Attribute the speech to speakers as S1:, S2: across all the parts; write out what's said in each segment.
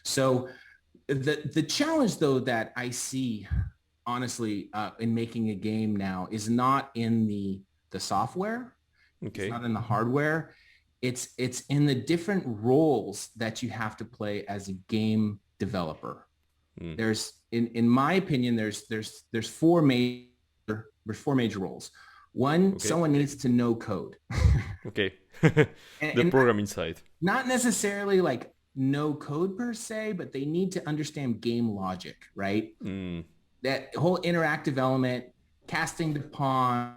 S1: So the challenge though that I see honestly in making a game now is not in the software. It's
S2: Okay.
S1: not in the hardware. It's in the different roles that you have to play as a game developer.
S2: Mm.
S1: There's in my opinion, there's four major roles. One,
S2: Okay.
S1: someone needs to know code.
S2: Okay. The
S1: And
S2: programming side.
S1: not necessarily like no code per se, but they need to understand game logic, right?
S2: Mm.
S1: That whole interactive element, casting the pawns,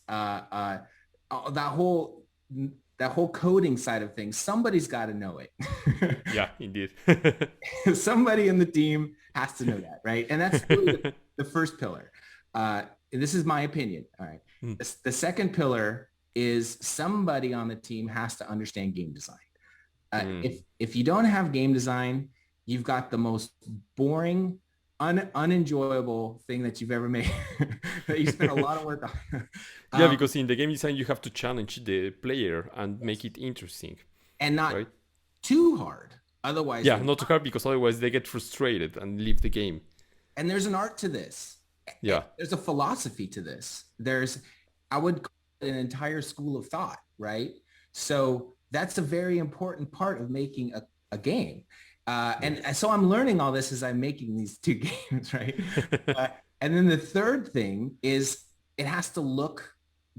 S1: uh, uh, that whole coding side of things. Somebody's got to know it.
S2: Yeah, indeed.
S1: Somebody in the team has to know that, right? And that's really the first pillar. This is my opinion. All right.
S2: Mm.
S1: The second pillar is somebody on the team has to understand game design. If you don't have game design, you've got the most boring, unenjoyable thing that you've ever made that you spent a lot of work on.
S2: Yeah, because in the game design you have to challenge the player and make it interesting,
S1: and not
S2: right?
S1: too hard. Otherwise,
S2: Yeah, not too hard because otherwise they get frustrated and leave the game.
S1: and there's an art to this.
S2: Yeah.
S1: There's a philosophy to this. I would call it an entire school of thought, right? So that's a very important part of making a game. And so I'm learning all this as I'm making these two games, right? And then the third thing is it has to look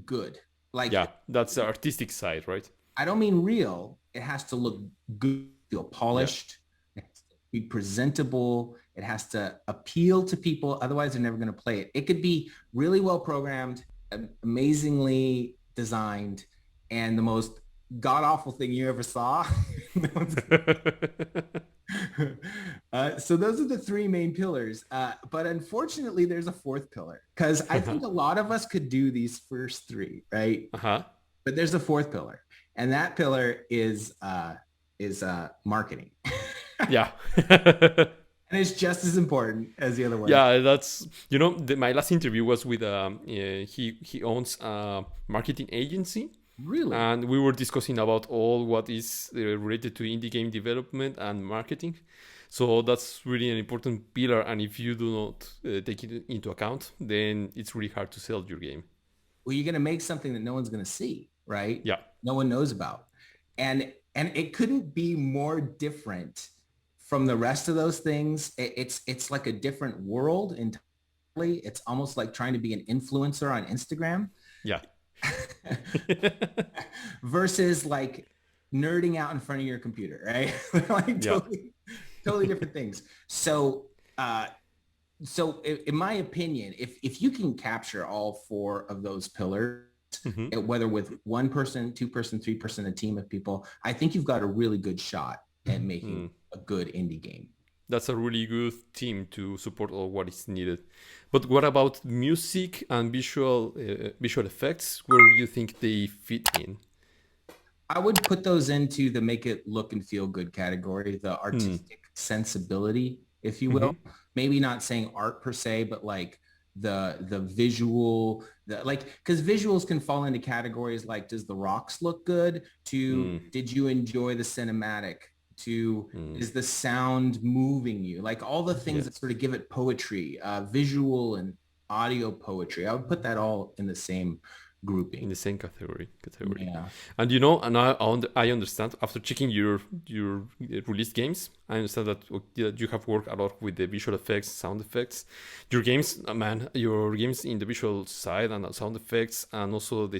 S1: good. Like,
S2: Yeah, that's the artistic side, right?
S1: I don't mean real. It has to look good, feel
S2: Yeah.
S1: polished, it has to be presentable. It has to appeal to people. Otherwise, they're never going to play it. It could be really well programmed, amazingly designed, and the most god-awful thing you ever saw. So those are the three main pillars. But unfortunately, there's a fourth pillar because I think a lot of us could do these first three, right?
S2: Uh-huh.
S1: But there's a fourth pillar, and that pillar is marketing.
S2: Yeah.
S1: And it's just as important as the other one.
S2: Yeah, that's my last interview was with he owns a marketing agency,
S1: Really?
S2: and we were discussing about all what is related to indie game development and marketing. So that's really an important pillar, and if you do not take it into account, then it's really hard to sell your game.
S1: Well, you're going to make something that no one's going to see, right?
S2: Yeah.
S1: No one knows about. And it couldn't be more different from the rest of those things. It's like a different world entirely. It's almost like trying to be an influencer on Instagram.
S2: Yeah.
S1: Versus like nerding out in front of your computer, right? Like totally different things. So in my opinion, if you can capture all four of those pillars, whether with one person, two person, three person, a team of people, I think you've got a really good shot at making a good indie game.
S2: That's a really good team to support all what is needed. But what about music and visual effects? Where do you think they fit in?
S1: I would put those into the make it look and feel good category, the artistic sensibility, if you will. Maybe not saying art per se, but like the visual, because visuals can fall into categories like, does the rocks look good? To did you enjoy the cinematic? To is the sound moving you? Like all the things that sort of give it poetry, visual and audio poetry. I would put that all in the same grouping.
S2: In the same category.
S1: Yeah.
S2: And I understand after checking your released games, I understand that you have worked a lot with the visual effects, sound effects. Your games in the visual side and the sound effects, and also the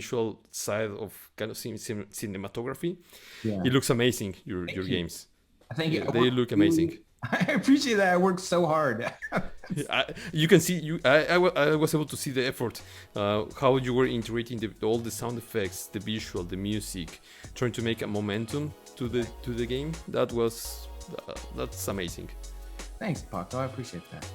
S2: visual side of kind of cinematography.
S1: Yeah.
S2: It looks amazing. Your games.
S1: I think
S2: they look amazing.
S1: I appreciate that. I worked so hard.
S2: You can see I was able to see the effort, how you were integrating all the sound effects, the visual, the music, trying to make a momentum to the game. That's amazing.
S1: Thanks, Paco. I appreciate that.